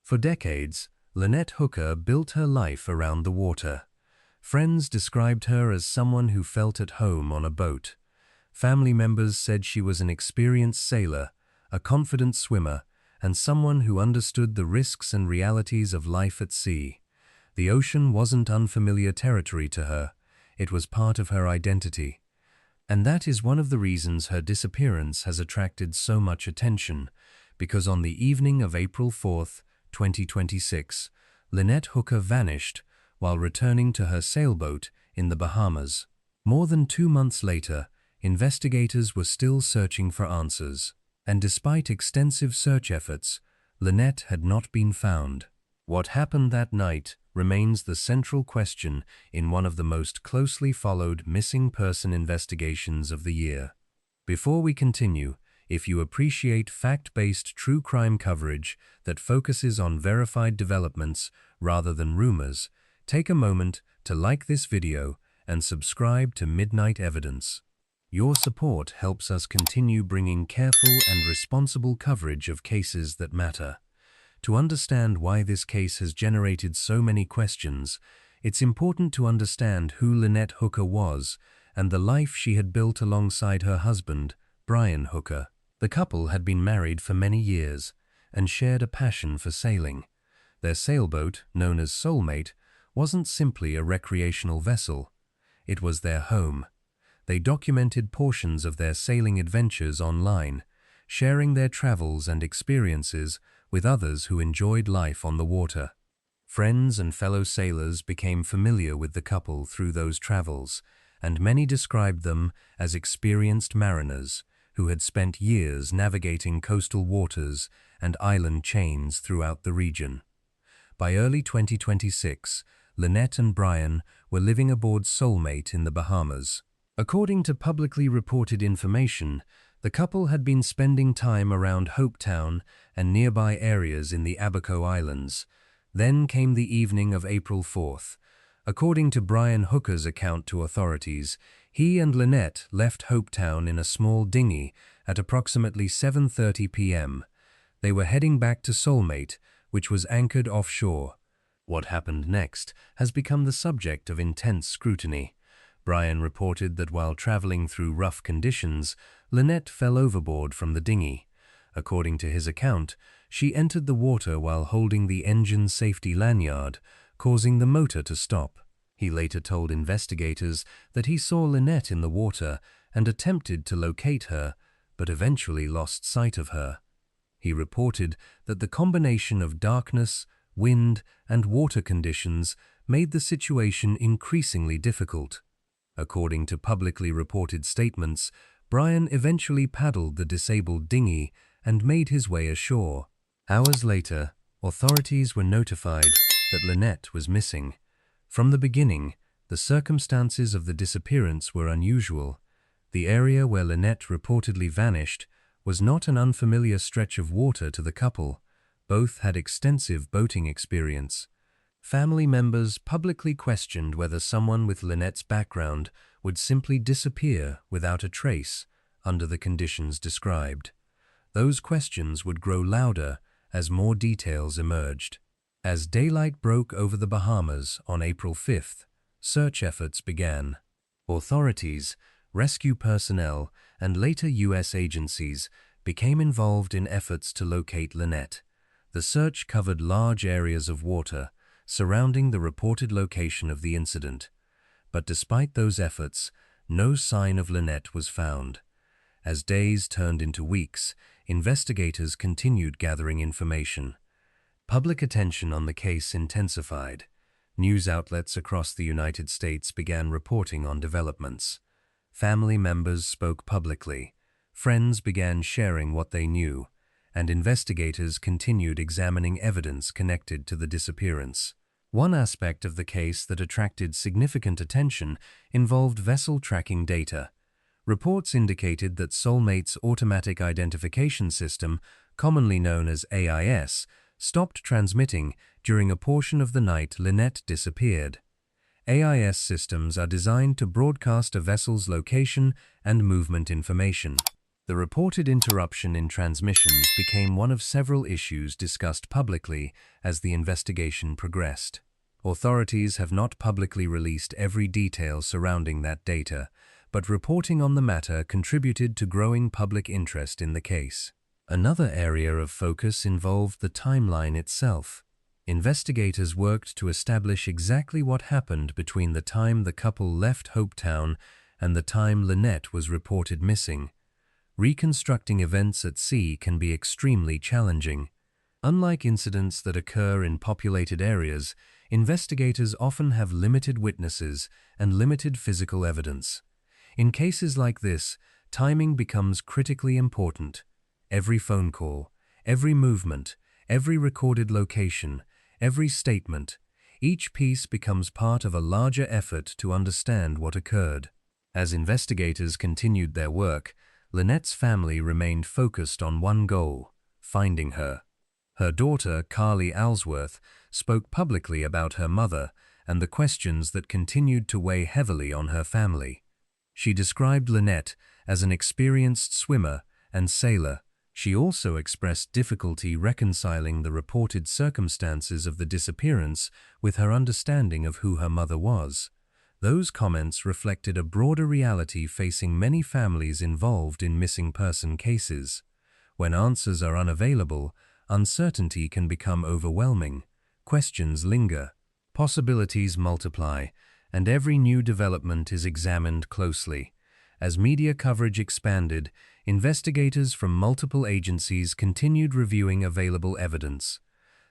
For decades, Lynette Hooker built her life around the water. Friends described her as someone who felt at home on a boat. Family members said she was an experienced sailor, a confident swimmer, and someone who understood the risks and realities of life at sea. The ocean wasn't unfamiliar territory to her. It was part of her identity. And that is one of the reasons her disappearance has attracted so much attention, because on the evening of April 4th, 2026, Lynette Hooker vanished while returning to her sailboat in the Bahamas. More than 2 months later, investigators were still searching for answers. And despite extensive search efforts, Lynette had not been found. What happened that night remains the central question in one of the most closely followed missing person investigations of the year. Before we continue, if you appreciate fact-based true crime coverage that focuses on verified developments rather than rumors, take a moment to like this video and subscribe to Midnight Evidence. Your support helps us continue bringing careful and responsible coverage of cases that matter. To understand why this case has generated so many questions, it's important to understand who Lynette Hooker was and the life she had built alongside her husband, Brian Hooker. The couple had been married for many years and shared a passion for sailing. Their sailboat, known as Soulmate, wasn't simply a recreational vessel. It was their home. They documented portions of their sailing adventures online, sharing their travels and experiences with others who enjoyed life on the water. Friends and fellow sailors became familiar with the couple through those travels, and many described them as experienced mariners who had spent years navigating coastal waters and island chains throughout the region. By early 2026, Lynette and Brian were living aboard Soulmate in the Bahamas. According to publicly reported information, the couple had been spending time around Hopetown and nearby areas in the Abaco Islands. Then came the evening of April 4th. According to Brian Hooker's account to authorities, he and Lynette left Hopetown in a small dinghy at approximately 7:30 p.m. They were heading back to Soulmate, which was anchored offshore. What happened next has become the subject of intense scrutiny. Brian reported that while traveling through rough conditions, Lynette fell overboard from the dinghy. According to his account, she entered the water while holding the engine safety lanyard, causing the motor to stop. He later told investigators that he saw Lynette in the water and attempted to locate her, but eventually lost sight of her. He reported that the combination of darkness, wind, and water conditions made the situation increasingly difficult. According to publicly reported statements, Brian eventually paddled the disabled dinghy and made his way ashore. Hours later, authorities were notified that Lynette was missing. From the beginning, the circumstances of the disappearance were unusual. The area where Lynette reportedly vanished was not an unfamiliar stretch of water to the couple. Both had extensive boating experience. Family members publicly questioned whether someone with Lynette's background would simply disappear without a trace under the conditions described. Those questions would grow louder as more details emerged. As daylight broke over the Bahamas on April 5th, search efforts began. Authorities, rescue personnel, and later U.S. agencies became involved in efforts to locate Lynette. The search covered large areas of water surrounding the reported location of the incident. But despite those efforts, no sign of Lynette was found. As days turned into weeks, investigators continued gathering information. Public attention on the case intensified. News outlets across the United States began reporting on developments. Family members spoke publicly. Friends began sharing what they knew, and investigators continued examining evidence connected to the disappearance. One aspect of the case that attracted significant attention involved vessel tracking data. Reports indicated that Soulmate's automatic identification system, commonly known as AIS, stopped transmitting during a portion of the night Lynette disappeared. AIS systems are designed to broadcast a vessel's location and movement information. The reported interruption in transmissions became one of several issues discussed publicly as the investigation progressed. Authorities have not publicly released every detail surrounding that data, but reporting on the matter contributed to growing public interest in the case. Another area of focus involved the timeline itself. Investigators worked to establish exactly what happened between the time the couple left Hopetown and the time Lynette was reported missing. Reconstructing events at sea can be extremely challenging. Unlike incidents that occur in populated areas, investigators often have limited witnesses and limited physical evidence. In cases like this, timing becomes critically important. Every phone call, every movement, every recorded location, every statement, each piece becomes part of a larger effort to understand what occurred. As investigators continued their work, Lynette's family remained focused on one goal: finding her. Her daughter, Carly Alsworth, spoke publicly about her mother and the questions that continued to weigh heavily on her family. She described Lynette as an experienced swimmer and sailor. She also expressed difficulty reconciling the reported circumstances of the disappearance with her understanding of who her mother was. Those comments reflected a broader reality facing many families involved in missing person cases. When answers are unavailable, uncertainty can become overwhelming. Questions linger, possibilities multiply, and every new development is examined closely. As media coverage expanded, investigators from multiple agencies continued reviewing available evidence.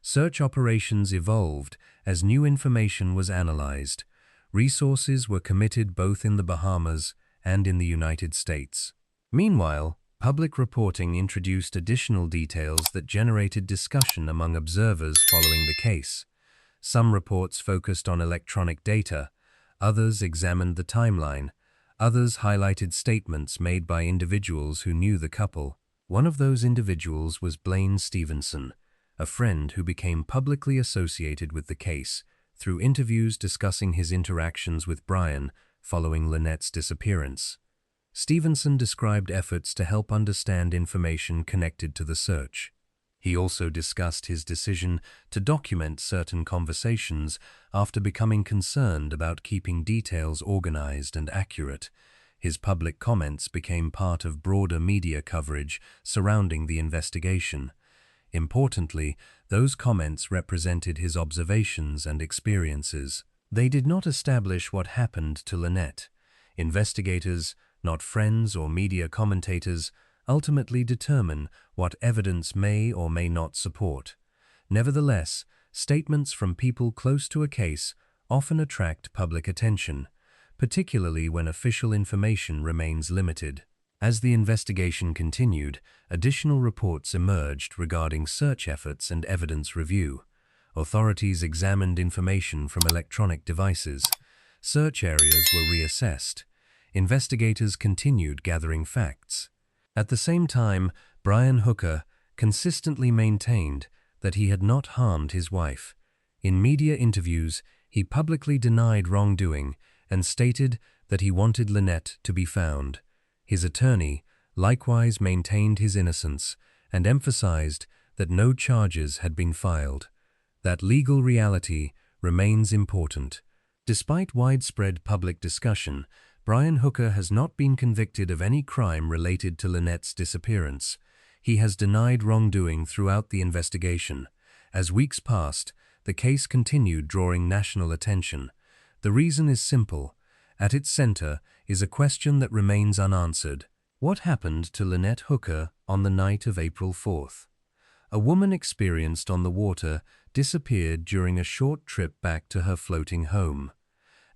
Search operations evolved as new information was analyzed. Resources were committed both in the Bahamas and in the United States. Meanwhile, public reporting introduced additional details that generated discussion among observers following the case. Some reports focused on electronic data, others examined the timeline, others highlighted statements made by individuals who knew the couple. One of those individuals was Blaine Stevenson, a friend who became publicly associated with the case through interviews discussing his interactions with Brian following Lynette's disappearance. Stevenson described efforts to help understand information connected to the search. He also discussed his decision to document certain conversations after becoming concerned about keeping details organized and accurate. His public comments became part of broader media coverage surrounding the investigation. Importantly, those comments represented his observations and experiences. They did not establish what happened to Lynette. Investigators, not friends or media commentators, ultimately determine what evidence may or may not support. Nevertheless, statements from people close to a case often attract public attention, particularly when official information remains limited. As the investigation continued, additional reports emerged regarding search efforts and evidence review. Authorities examined information from electronic devices. Search areas were reassessed. Investigators continued gathering facts. At the same time, Brian Hooker consistently maintained that he had not harmed his wife. In media interviews, he publicly denied wrongdoing and stated that he wanted Lynette to be found. His attorney likewise maintained his innocence and emphasized that no charges had been filed. That legal reality remains important. Despite widespread public discussion, Brian Hooker has not been convicted of any crime related to Lynette's disappearance. He has denied wrongdoing throughout the investigation. As weeks passed, the case continued drawing national attention. The reason is simple. At its center is a question that remains unanswered. What happened to Lynette Hooker on the night of April 4th? A woman experienced on the water disappeared during a short trip back to her floating home.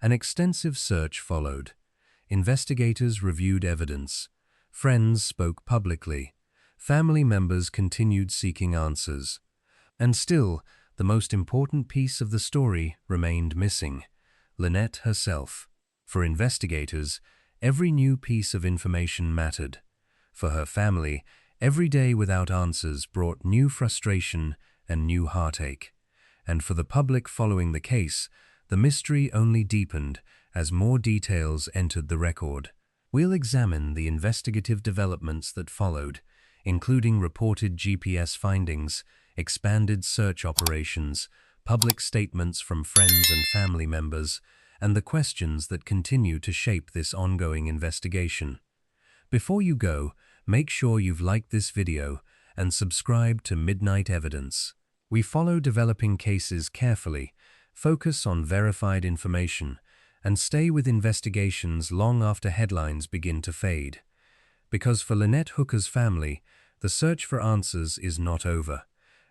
An extensive search followed. Investigators reviewed evidence. Friends spoke publicly. Family members continued seeking answers. And still, the most important piece of the story remained missing: Lynette herself. For investigators, every new piece of information mattered. For her family, every day without answers brought new frustration and new heartache. And for the public following the case, the mystery only deepened as more details entered the record. We'll examine the investigative developments that followed, including reported GPS findings, expanded search operations, public statements from friends and family members, and the questions that continue to shape this ongoing investigation. Before you go, make sure you've liked this video and subscribe to Midnight Evidence. We follow developing cases carefully, focus on verified information, and stay with investigations long after headlines begin to fade. Because for Lynette Hooker's family, the search for answers is not over,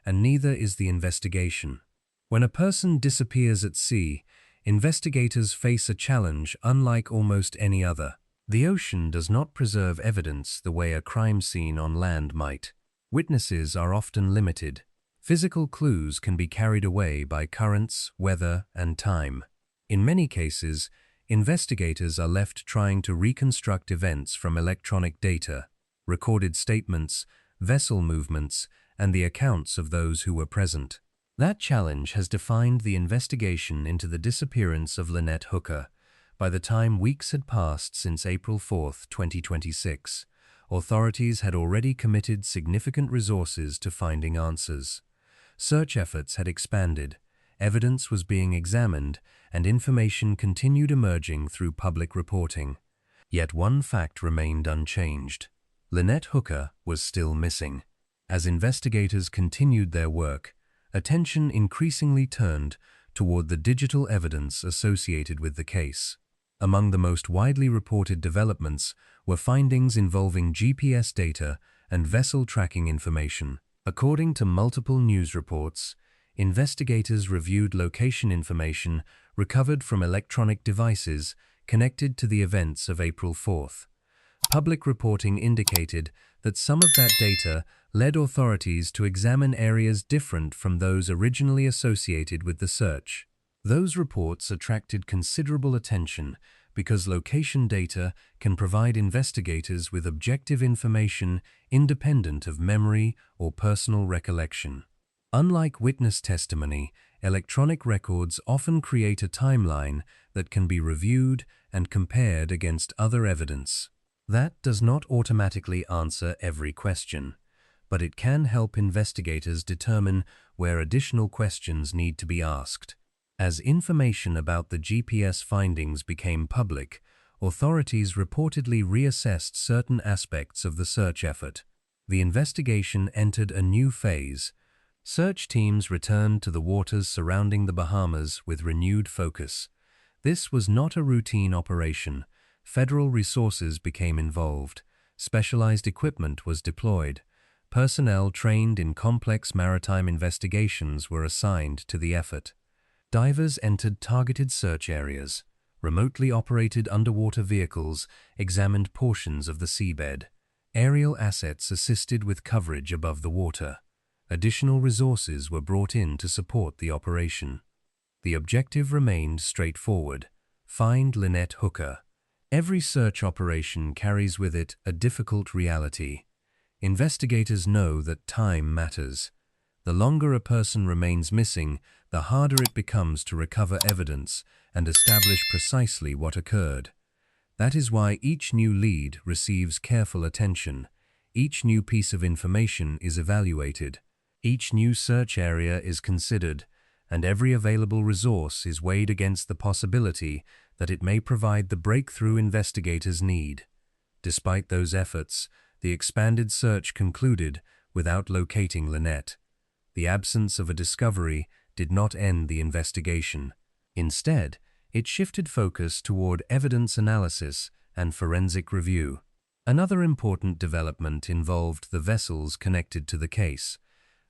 and neither is the investigation. When a person disappears at sea, investigators face a challenge unlike almost any other. The ocean does not preserve evidence the way a crime scene on land might. Witnesses are often limited. Physical clues can be carried away by currents, weather, and time. In many cases, investigators are left trying to reconstruct events from electronic data, recorded statements, vessel movements, and the accounts of those who were present. That challenge has defined the investigation into the disappearance of Lynette Hooker. By the time weeks had passed since April 4, 2026, authorities had already committed significant resources to finding answers. Search efforts had expanded, evidence was being examined, and information continued emerging through public reporting. Yet one fact remained unchanged. Lynette Hooker was still missing. As investigators continued their work, attention increasingly turned toward the digital evidence associated with the case. Among the most widely reported developments were findings involving GPS data and vessel tracking information. According to multiple news reports, investigators reviewed location information recovered from electronic devices connected to the events of April 4th. Public reporting indicated that some of that data led authorities to examine areas different from those originally associated with the search. Those reports attracted considerable attention because location data can provide investigators with objective information independent of memory or personal recollection. Unlike witness testimony, electronic records often create a timeline that can be reviewed and compared against other evidence. That does not automatically answer every question, but it can help investigators determine where additional questions need to be asked. As information about the GPS findings became public, authorities reportedly reassessed certain aspects of the search effort. The investigation entered a new phase. Search teams returned to the waters surrounding the Bahamas with renewed focus. This was not a routine operation. Federal resources became involved. Specialized equipment was deployed. Personnel trained in complex maritime investigations were assigned to the effort. Divers entered targeted search areas. Remotely operated underwater vehicles examined portions of the seabed. Aerial assets assisted with coverage above the water. Additional resources were brought in to support the operation. The objective remained straightforward: find Lynette Hooker. Every search operation carries with it a difficult reality. Investigators know that time matters. The longer a person remains missing, the harder it becomes to recover evidence and establish precisely what occurred. That is why each new lead receives careful attention. Each new piece of information is evaluated. Each new search area is considered, and every available resource is weighed against the possibility that it may provide the breakthrough investigators need. Despite those efforts, the expanded search concluded without locating Lynette. The absence of a discovery did not end the investigation. Instead, it shifted focus toward evidence analysis and forensic review. Another important development involved the vessels connected to the case.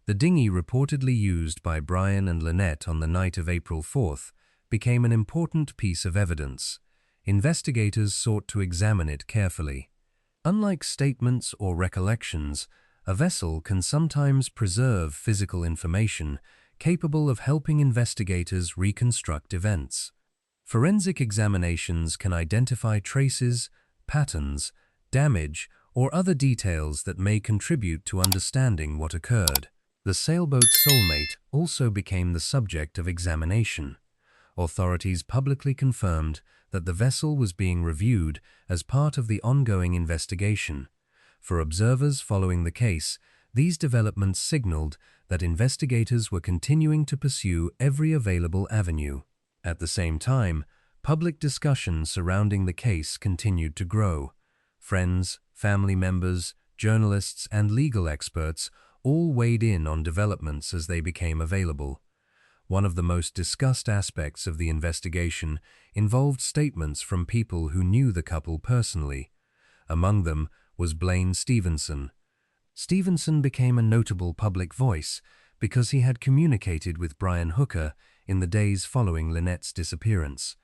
The dinghy reportedly used by Brian and Lynette on the night of April 4th became an important piece of evidence. Investigators sought to examine it carefully. Unlike statements or recollections, a vessel can sometimes preserve physical information capable of helping investigators reconstruct events. Forensic examinations can identify traces, patterns, damage, or other details that may contribute to understanding what occurred. The sailboat Soulmate also became the subject of examination. Authorities publicly confirmed that the vessel was being reviewed as part of the ongoing investigation. For observers following the case, these developments signaled that investigators were continuing to pursue every available avenue. At the same time, public discussion surrounding the case continued to grow. Friends, family members, journalists, and legal experts all weighed in on developments as they became available. One of the most discussed aspects of the investigation involved statements from people who knew the couple personally. Among them was Blaine Stevenson. Stevenson became a notable public voice because he had communicated with Brian Hooker in the days following Lynette's disappearance.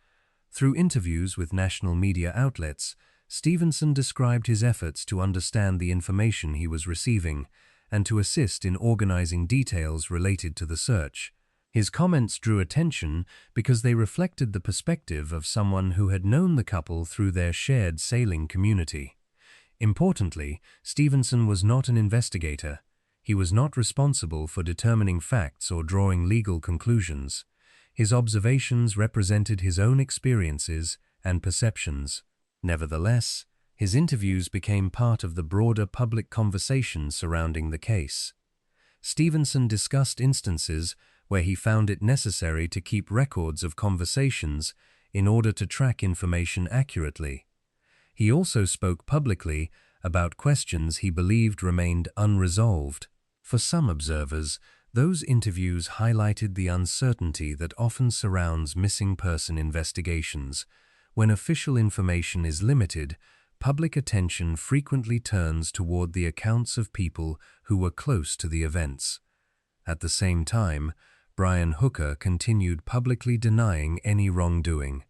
Through interviews with national media outlets, Stevenson described his efforts to understand the information he was receiving and to assist in organizing details related to the search. His comments drew attention because they reflected the perspective of someone who had known the couple through their shared sailing community. Importantly, Stevenson was not an investigator. He was not responsible for determining facts or drawing legal conclusions. His observations represented his own experiences and perceptions. Nevertheless, his interviews became part of the broader public conversation surrounding the case. Stevenson discussed instances where he found it necessary to keep records of conversations in order to track information accurately. He also spoke publicly about questions he believed remained unresolved. For some observers, those interviews highlighted the uncertainty that often surrounds missing person investigations. When official information is limited, public attention frequently turns toward the accounts of people who were close to the events. At the same time, Brian Hooker continued publicly denying any wrongdoing.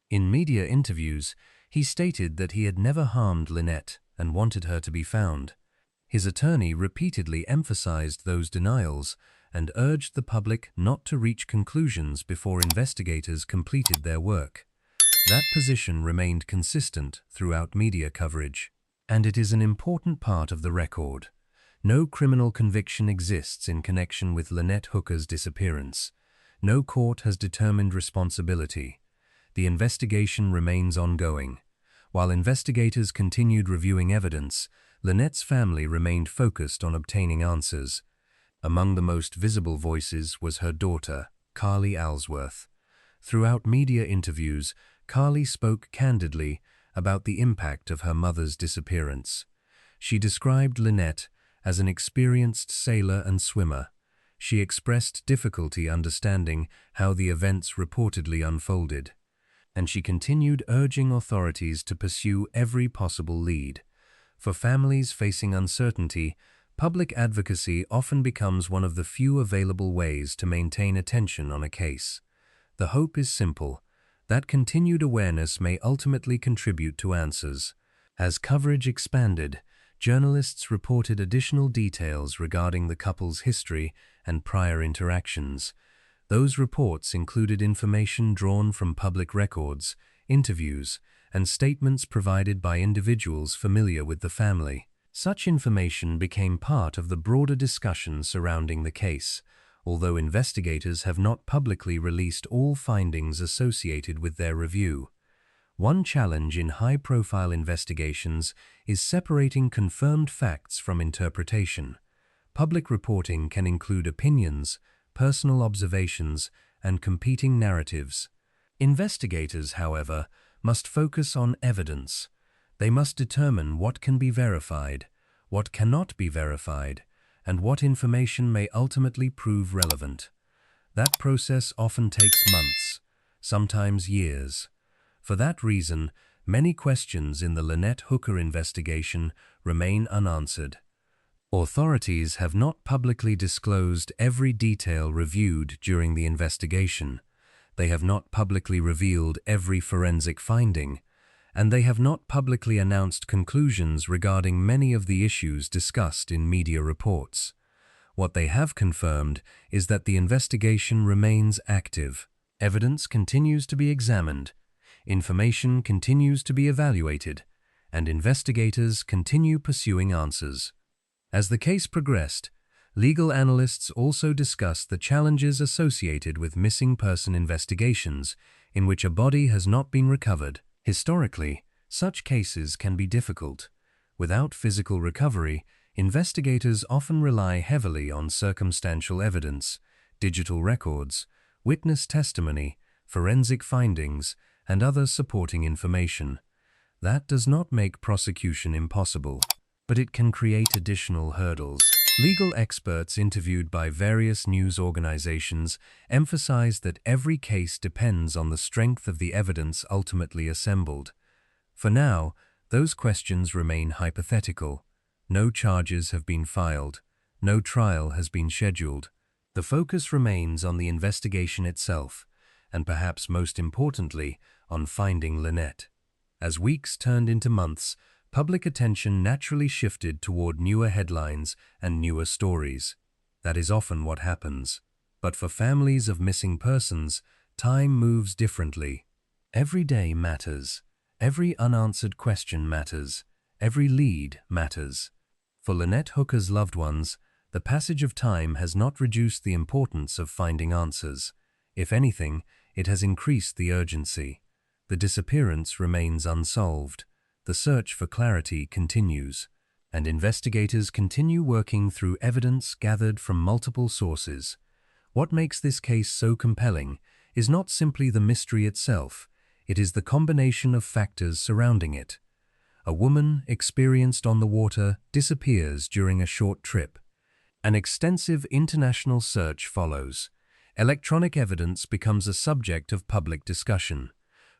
In media interviews, he stated that he had never harmed Lynette and wanted her to be found. His attorney repeatedly emphasized those denials and urged the public not to reach conclusions before investigators completed their work. That position remained consistent throughout media coverage, and it is an important part of the record. No criminal conviction exists in connection with Lynette Hooker's disappearance. No court has determined responsibility. The investigation remains ongoing. While investigators continued reviewing evidence, Lynette's family remained focused on obtaining answers. Among the most visible voices was her daughter, Carly Alsworth. Throughout media interviews, Carly spoke candidly about the impact of her mother's disappearance. She described Lynette as an experienced sailor and swimmer. She expressed difficulty understanding how the events reportedly unfolded, and she continued urging authorities to pursue every possible lead. For families facing uncertainty, public advocacy often becomes one of the few available ways to maintain attention on a case. The hope is simple, that continued awareness may ultimately contribute to answers. As coverage expanded, journalists reported additional details regarding the couple's history and prior interactions. Those reports included information drawn from public records, interviews, and statements provided by individuals familiar with the family. Such information became part of the broader discussion surrounding the case, although investigators have not publicly released all findings associated with their review. One challenge in high-profile investigations is separating confirmed facts from interpretation. Public reporting can include opinions, personal observations, and competing narratives. Investigators, however, must focus on evidence. They must determine what can be verified, what cannot be verified, and what information may ultimately prove relevant. That process often takes months, sometimes years. For that reason, many questions in the Lynette Hooker investigation remain unanswered. Authorities have not publicly disclosed every detail reviewed during the investigation. They have not publicly revealed every forensic finding, and they have not publicly announced conclusions regarding many of the issues discussed in media reports. What they have confirmed is that the investigation remains active. Evidence continues to be examined, information continues to be evaluated, and investigators continue pursuing answers. As the case progressed, Legal analysts also discuss the challenges associated with missing person investigations in which a body has not been recovered. Historically, such cases can be difficult. Without physical recovery, investigators often rely heavily on circumstantial evidence, digital records, witness testimony, forensic findings, and other supporting information. That does not make prosecution impossible, but it can create additional hurdles. Legal experts interviewed by various news organizations emphasize that every case depends on the strength of the evidence ultimately assembled. For now, those questions remain hypothetical. No charges have been filed. No trial has been scheduled. The focus remains on the investigation itself, and perhaps most importantly, on finding Lynette. As weeks turned into months, public attention naturally shifted toward newer headlines and newer stories. That is often what happens. But for families of missing persons, time moves differently. Every day matters. Every unanswered question matters. Every lead matters. For Lynette Hooker's loved ones, the passage of time has not reduced the importance of finding answers. If anything, it has increased the urgency. The disappearance remains unsolved. The search for clarity continues, and investigators continue working through evidence gathered from multiple sources. What makes this case so compelling is not simply the mystery itself, it is the combination of factors surrounding it. A woman experienced on the water disappears during a short trip. An extensive international search follows. Electronic evidence becomes a subject of public discussion.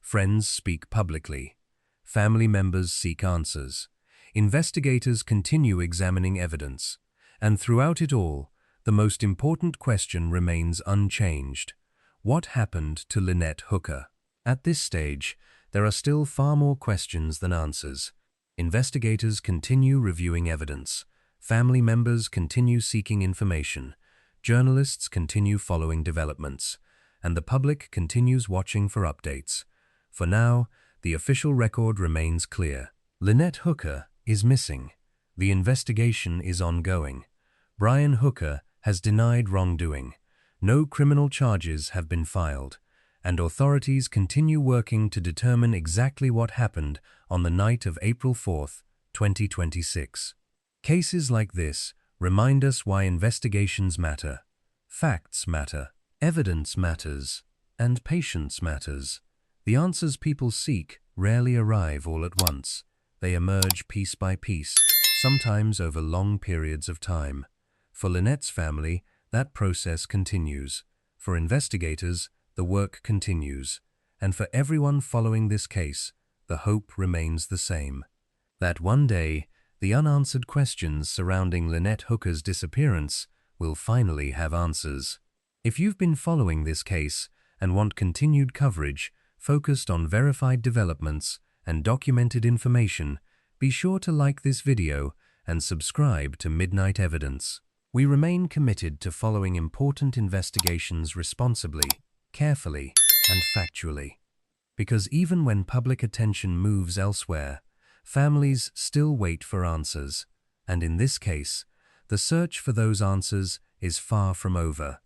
Friends speak publicly. Family members seek answers. Investigators continue examining evidence. And throughout it all, the most important question remains unchanged. What happened to Lynette Hooker? At this stage, there are still far more questions than answers. Investigators continue reviewing evidence. Family members continue seeking information. Journalists continue following developments. And the public continues watching for updates. For now, the official record remains clear. Lynette Hooker is missing. The investigation is ongoing. Brian Hooker has denied wrongdoing. No criminal charges have been filed, and authorities continue working to determine exactly what happened on the night of April 4, 2026. Cases like this remind us why investigations matter. Facts matter, evidence matters, and patience matters. The answers people seek rarely arrive all at once. They emerge piece by piece, sometimes over long periods of time. For Lynette's family, that process continues. For investigators, the work continues. And for everyone following this case, the hope remains the same. That one day, the unanswered questions surrounding Lynette Hooker's disappearance will finally have answers. If you've been following this case and want continued coverage, focused on verified developments and documented information, be sure to like this video and subscribe to Midnight Evidence. We remain committed to following important investigations responsibly, carefully, and factually. Because even when public attention moves elsewhere, families still wait for answers. And in this case, the search for those answers is far from over.